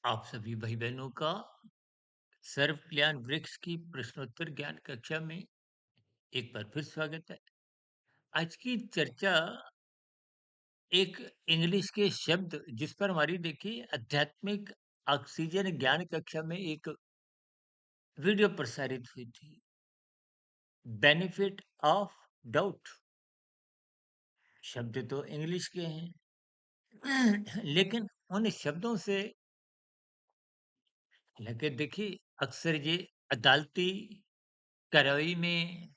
आप सभी भाई बहनों का सर्व ज्ञान वृक्ष की प्रश्नोत्तर ज्ञान कक्षा में एक बार फिर स्वागत है। आज की चर्चा एक इंग्लिश के शब्द जिस पर हमारी देखिए आध्यात्मिक ऑक्सीजन ज्ञान कक्षा में एक वीडियो प्रसारित हुई थी। Benefit of doubt. शब्द तो इंग्लिश के हैं लेकिन उन शब्दों से लगे देखिए अक्सर ये अदालती कार्रवाई में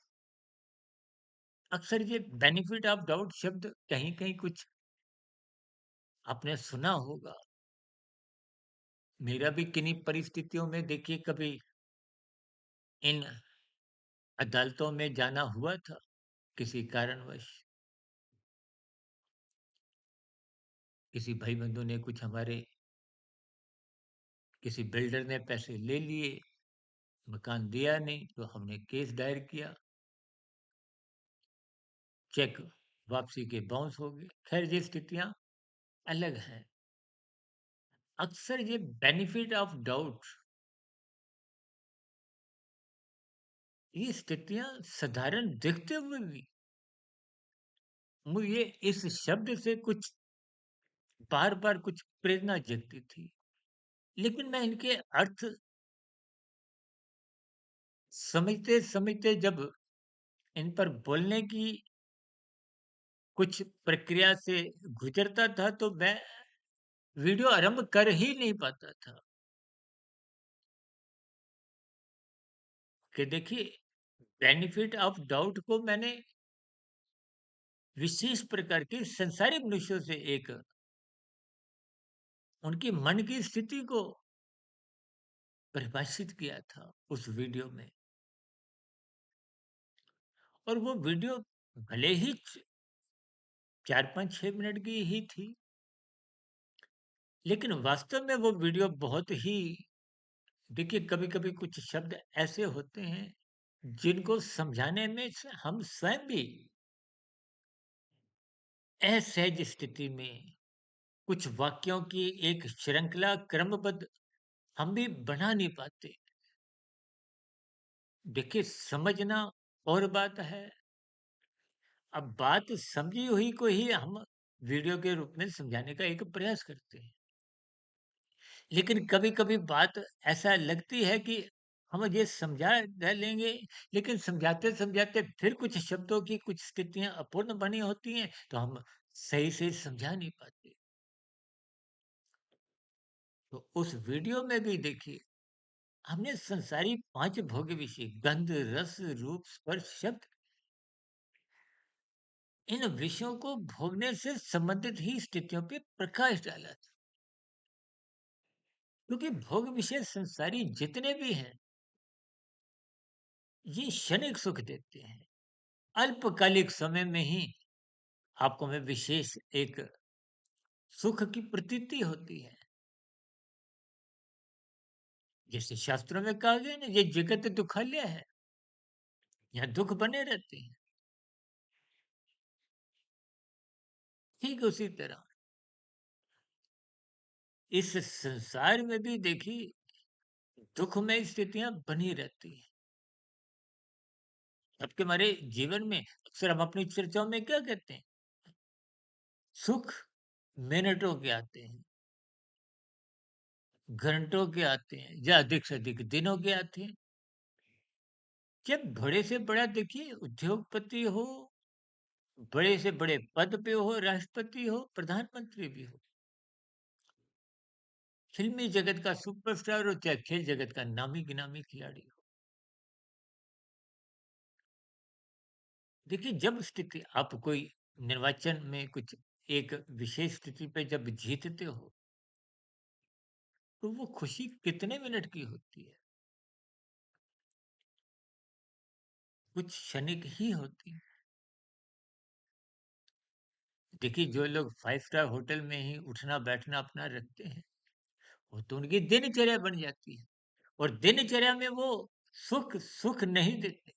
अक्सर ये बेनिफिट ऑफ डाउट शब्द कहीं कहीं कुछ आपने सुना होगा। मेरा भी किन्हीं परिस्थितियों में देखिए कभी इन अदालतों में जाना हुआ था किसी कारणवश। किसी भाई बंधु ने कुछ हमारे किसी बिल्डर ने पैसे ले लिए, मकान दिया नहीं तो हमने केस दायर किया, चेक वापसी के बाउंस हो गए। खैर ये स्थितियां अलग हैं। अक्सर ये बेनिफिट ऑफ डाउट, ये स्थितियां साधारण दिखते हुए भी मुझे इस शब्द से कुछ बार बार कुछ प्रेरणा जगती थी। लेकिन मैं इनके अर्थ समझते समझते जब इन पर बोलने की कुछ प्रक्रिया से गुजरता था तो मैं वीडियो आरंभ कर ही नहीं पाता था कि देखिए बेनिफिट ऑफ डाउट को मैंने विशेष प्रकार के संसारी मनुष्यों से एक उनकी मन की स्थिति को परिभाषित किया था उस वीडियो में। और वो वीडियो भले ही 4 5 6 मिनट की ही थी, लेकिन वास्तव में वो वीडियो बहुत ही देखिए कभी कभी कुछ शब्द ऐसे होते हैं जिनको समझाने में से हम स्वयं भी असहज स्थिति में कुछ वाक्यों की एक श्रृंखला क्रमबद्ध हम भी बना नहीं पाते। देखिए समझना और बात है, अब बात समझी हुई को ही हम वीडियो के रूप में समझाने का एक प्रयास करते हैं। लेकिन कभी कभी बात ऐसा लगती है कि हम ये समझा लेंगे, लेकिन समझाते समझाते फिर कुछ शब्दों की कुछ स्थितियां अपूर्ण बनी होती हैं तो हम सही से समझा नहीं पाते। तो उस वीडियो में भी देखिए हमने संसारी 5 भोग विषय गंध रस रूप स्पर्श शब्द इन विषयों को भोगने से संबंधित ही स्थितियों पे प्रकाश डाला था। क्योंकि भोग विषय संसारी जितने भी हैं ये क्षणिक सुख देते हैं, अल्पकालिक समय में ही आपको में विशेष एक सुख की प्रतीति होती है। जैसे शास्त्रों में कहा गया ना, ये जगत दुखालय है, यहाँ दुख बने रहते हैं। ठीक उसी तरह इस संसार में भी देखिए दुखमय स्थितियां बनी रहती हैं। आपके हमारे जीवन में अक्सर हम अपनी चर्चाओं में क्या कहते हैं, सुख मिनटों के आते हैं, घंटों के आते हैं या अधिक से अधिक दिनों के आते हैं। जब बड़े से बड़ा देखिए उद्योगपति हो, बड़े से बड़े पद पे हो, राष्ट्रपति हो, प्रधानमंत्री भी हो, फिल्मी जगत का सुपरस्टार हो, चाहे खेल जगत का नामी गिनामी खिलाड़ी हो, देखिए जब स्थिति आप कोई निर्वाचन में कुछ एक विशेष स्थिति पे जब जीतते हो तो वो खुशी कितने मिनट की होती है, कुछ क्षणिक ही होती है। देखिए जो लोग 5 स्टार होटल में ही उठना बैठना अपना रखते हैं वो तो उनकी दिनचर्या बन जाती है, और दिनचर्या में वो सुख सुख नहीं देते।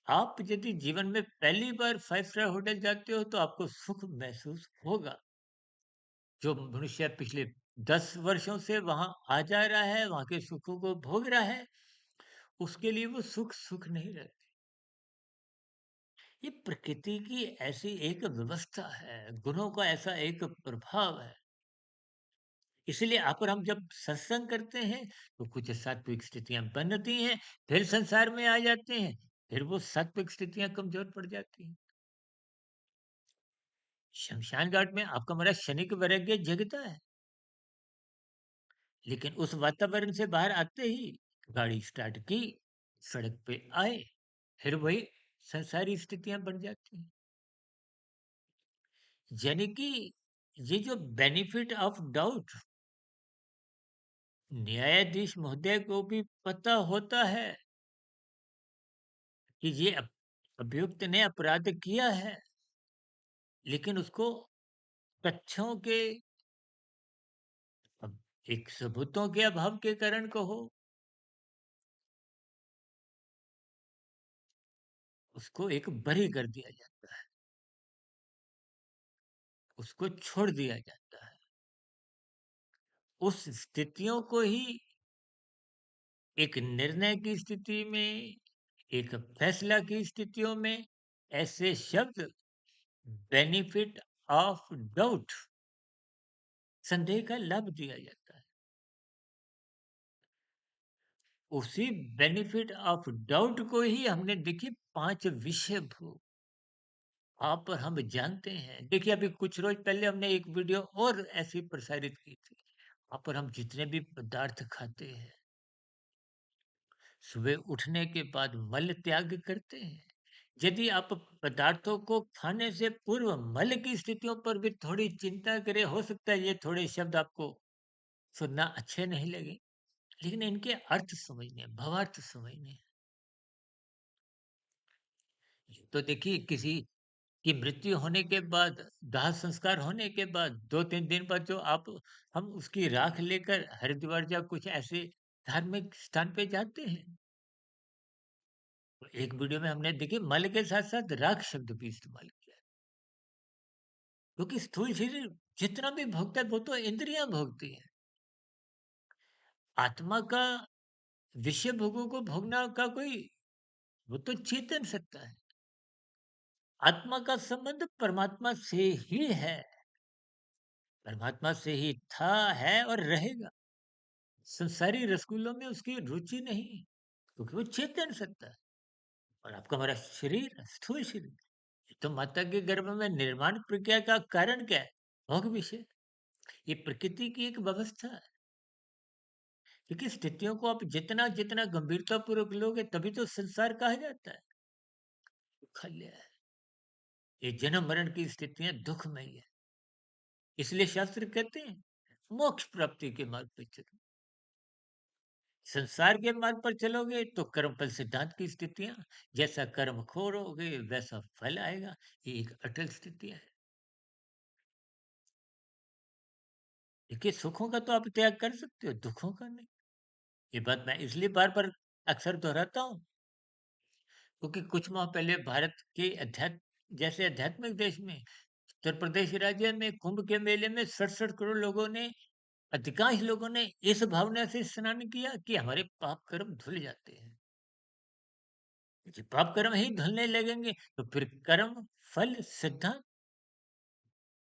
आप यदि जीवन में पहली बार 5 स्टार होटल जाते हो तो आपको सुख महसूस होगा, जो मनुष्य पिछले 10 वर्षों से वहाँ आ जा रहा है, वहाँ के सुखों को भोग रहा है, उसके लिए वो सुख नहीं रहते। ये प्रकृति की ऐसी एक व्यवस्था है, गुणों का ऐसा एक प्रभाव है। इसलिए यहाँ पर हम जब सत्संग करते हैं, तो कुछ सात्विक स्थितियाँ बनती हैं, फिर संसार में आ जाते हैं, फिर वो सात्विक स्थितियाँ कमज़ोर पड़ जाती हैं। शमशान घाट में आपका हमारा क्षणिक वैराग्य जगता है, लेकिन उस वातावरण से बाहर आते ही गाड़ी स्टार्ट की, सड़क पे आए, फिर वही संसारी स्थितियाँ बन जाती हैं। यानी कि ये जो बेनिफिट ऑफ डाउट न्यायाधीश महोदय को भी पता होता है कि ये अभियुक्त ने अपराध किया है, लेकिन उसको तथ्यों के अब एक सबूतों के अभाव के कारण कहो, उसको एक बरी कर दिया जाता है, उसको छोड़ दिया जाता है। उस स्थितियों को ही एक निर्णय की स्थिति में, एक फैसला की स्थितियों में ऐसे शब्द बेनिफिट ऑफ डाउट संदेह का लाभ दिया जाता है। उसी बेनिफिट ऑफ डाउट को ही हमने देखिए 5 विषय भोग वहाँ पर हम जानते हैं। देखिए अभी कुछ रोज़ पहले हमने एक वीडियो और ऐसी प्रसारित की थी। वहाँ पर हम जितने भी पदार्थ खाते हैं, सुबह उठने के बाद मल त्याग करते हैं। यदि आप पदार्थों को खाने से पूर्व मल की स्थितियों पर भी थोड़ी चिंता करें, हो सकता है ये थोड़े शब्द आपको सुनना अच्छे नहीं लगे, लेकिन इनके अर्थ समझने हैं, भावार्थ समझने हैं। तो देखिए किसी की मृत्यु होने के बाद, दाह संस्कार होने के बाद 2-3 दिन बाद जो आप हम उसकी राख लेकर हरिद्वार या कुछ ऐसे धार्मिक स्थान पे जाते हैं। तो एक वीडियो में हमने देखिए मल के साथ-साथ राख शब्द भी इस्तेमाल किया है। क्योंकि स्थूल शरीर जितना भी भोगता है वो तो इंद्रियाँ भोगती हैं। आत्मा का विषय भोगों को भोगना का कोई वो तो चेतन सत्ता है। आत्मा का संबंध परमात्मा से ही है। परमात्मा से ही था, है और रहेगा। संसारी रसगुल्लों में उसकी रुचि नहीं, क्योंकि वो चेतन सत्ता है। और आपका हमारा शरीर, स्थूल शरीर, ये तो माता के गर्भ में निर्माण प्रक्रिया का कारण क्या है? भोग विषय। ये प्रकृति की एक व्यवस्था है। क्योंकि स्थितियों को आप जितना जितना गंभीरता पूर्वक लोगे तभी तो संसार कहा जाता है। खल्य है। ये जन्म मरण की स्थितियां दुखमय है। इसलिए शास्त्र कहते हैं मोक्ष प्राप्ति के मार्ग पे चलो। संसार के मार्ग पर चलोगे तो कर्मफल सिद्धांत की स्थितियां, जैसा कर्म खोड़ोगे वैसा फल आएगा। ये एक अटल स्थितियां है। देखिए सुखों का तो आप त्याग कर सकते हो, दुखों का नहीं। ये बात मैं इसलिए बार बार अक्सर दोहराता हूँ, क्योंकि कुछ माह पहले भारत के अध्यात्म जैसे आध्यात्मिक देश में, उत्तर प्रदेश राज्य में कुंभ के मेले में 67 करोड़ लोगों ने, अधिकांश लोगों ने इस भावना से स्नान किया कि हमारे पाप कर्म धुल जाते हैं। ये पाप कर्म ही धुलने लगेंगे तो फिर कर्म फल सिद्धांत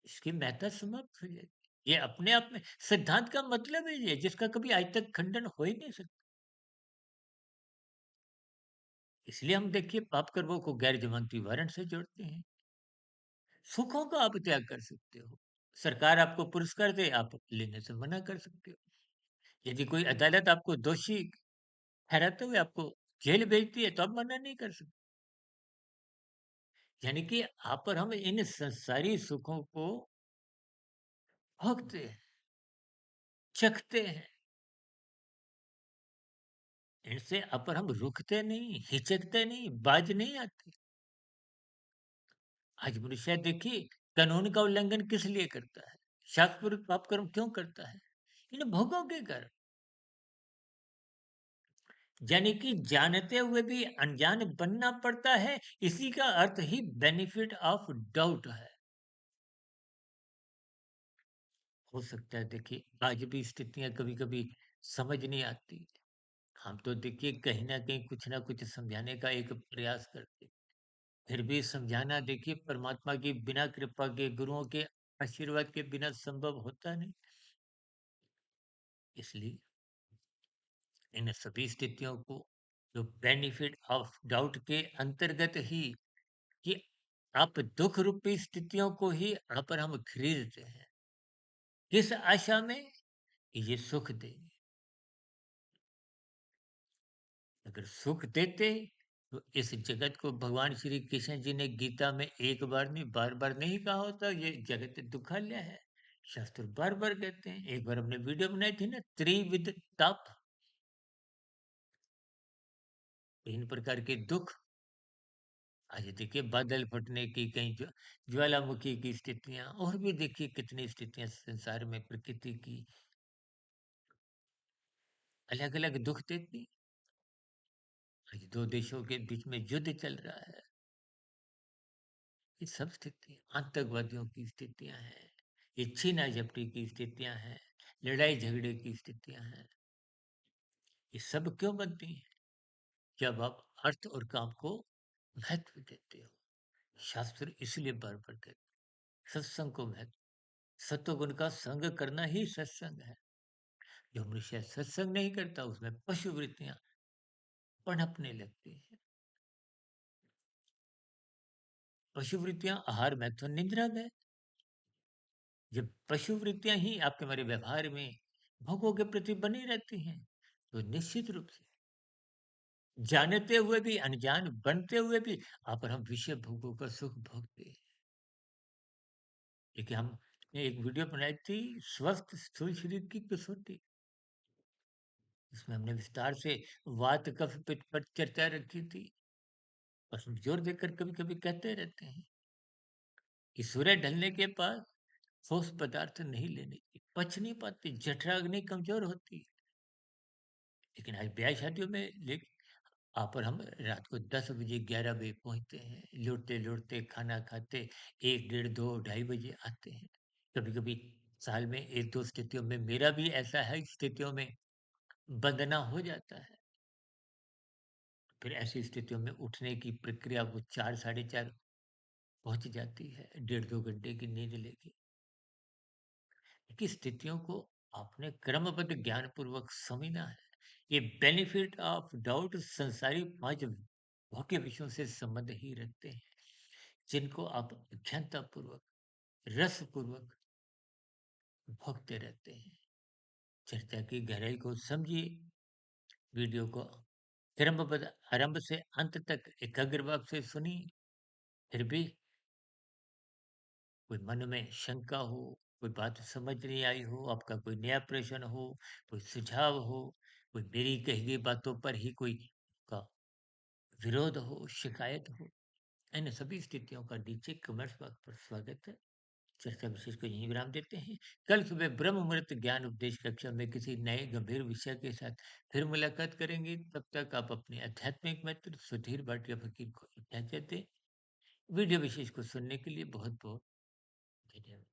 इसकी महत्ता समाप्त हो जाएगी। ये अपने आप में सिद्धांत का मतलब है ये, जिसका कभी आज तक खंडन हो ही नहीं सकता। इसलिए हम देखिए पाप कर्मों को गैर जमानती वारंट से जोड़ते हैं। सुखों का आप त्याग कर सकते हो। सरकार आपको पुरस्कार दे, आप लेने से मना कर सकते हो। यदि कोई अदालत आपको दोषी ठहराते हुए आपको जेल भेजती है तो आप मना नहीं कर सकते। यानी कि आप और हम इन संसारी सुखों को भोगते हैं, चखते हैं। इनसे अपर हम रुकते नहीं, हिचकते नहीं, बाज नहीं आते। आज मनुष्य देखिए कानून का उल्लंघन किस लिए करता है? शास्त्रविरुद्ध पाप कर्म क्यों करता है? इन भोगों के कारण। यानी कि जानते हुए भी अनजान बनना पड़ता है। इसी का अर्थ ही बेनिफिट ऑफ डाउट है। हो सकता है देखिए आज भी स्थितियाँ कभी-कभी समझ नहीं आती। हम तो देखिए कहीं न कहीं कुछ न कुछ समझाने का एक प्रयास करते हैं। फिर भी समझाना देखिए परमात्मा की बिना कृपा के, गुरुओं के आशीर्वाद के बिना संभव होता नहीं। इसलिए इन सभी स्थितियों को जो बेनिफिट ऑफ डाउट के अंतर्गत ही कि आप दुःख रूपी स्थितियों को ही यहाँ पर हम खरीदते हैं। किस आशा में? कि ये सुख देंगे। अगर सुख देते तो इस जगत को भगवान श्री कृष्ण जी ने गीता में एक बार नहीं बार-बार नहीं कहा होता ये जगत दुखालय है। शास्त्र बार-बार कहते हैं। एक बार हमने वीडियो बनाई थी ना त्रिविध ताप, 3 प्रकार के दुःख। आज देखिए बादल फटने की कहीं ज्वालामुखी की स्थितियाँ और भी देखिए कितनी स्थितियाँ संसार में प्रकृति की अलग-अलग दुःख देती। आज 2 देशों के बीच में युद्ध चल रहा है। ये सब स्थितियाँ आतंकवादियों की स्थितियाँ हैं। ये छीना-झपटी की स्थितियाँ हैं, लड़ाई-झगड़े की स्थितियाँ हैं। ये सब क्यों बनती हैं? जब आप अर्थ और काम को महत्व देते हो। शास्त्र इसलिए बार-बार कहते हैं, सत्संग को महत्व सत्वगुण का संग करना ही सत्संग है। जो मनुष्य सत्संग नहीं करता उसमें पशु वृत्तियाँ पनपने लगती हैं। पशु वृत्तियाँ आहार में तो निद्रा में। जब पशु वृत्तियाँ ही आपके हमारे व्यवहार में भोगों के प्रति बनी रहती हैं, तो निश्चित रूप से जानते हुए भी, अनजान बनते हुए भी पर हम विषय भोगों का सुख भोगते हैं। देखिए हमने एक वीडियो बनाई थी स्वस्थ स्थूल शरीर की कसौटी। इसमें हमने विस्तार से वात, कफ, पित्त पर चर्चा रखी थी और हम जोर देकर कभी-कभी कहते रहते हैं कि सूर्य ढलने के बाद ठोस पदार्थ नहीं लेने की, पच नहीं पाती, जठराग्नि कमज़ोर होती है। लेकिन आज ब्याह-शादियों में पर हम रात को 10 बजे 11 बजे पहुँचते हैं, लौटते-लौटते खाना खाते 1 डेढ़ 2 ढाई बजे आते हैं। कभी-कभी साल में 1-2 स्थितियों में मेरा भी ऐसा है स्थितियों में बंधना हो जाता है। फिर ऐसी स्थितियों में उठने की प्रक्रिया वो 4 साढ़े 4 पहुँच जाती है, डेढ़ 2 घंटे की नींद लेके। कि स्थितियों को आपने क्रमबद्ध ज्ञानपूर्वक समझना है। ये बेनिफिट ऑफ डाउट संसारी 5 भौतिक विषयों से संबंध ही रखते हैं, जिनको आप अध्ययनतापूर्वक, रसपूर्वक भोगते रहते हैं। चर्चा की गहराई को समझिए, वीडियो को क्रमबद्ध आरंभ से अंत तक एकाग्र भाव से सुनिए। फिर भी कोई मन में शंका हो, कोई बात समझ नहीं आई हो, आपका कोई नया प्रश्न हो, कोई सुझाव हो, कोई मेरी कही गई बातों पर ही कोई का विरोध हो, शिकायत हो, इन सभी स्थितियों का नीचे कमेंट्स बॉक्स पर स्वागत है। चर्चा विशेष को यहीं विराम देते हैं। कल सुबह ब्रह्म मुहूर्त ज्ञान उपदेश कक्षा में किसी नए गंभीर विषय के साथ फिर मुलाकात करेंगे। तब तक आप अपने आध्यात्मिक मित्र सुधीर भाटिया फकीर को इजाजत दें। वीडियो विशेष को सुनने के लिए बहुत-बहुत धन्यवाद।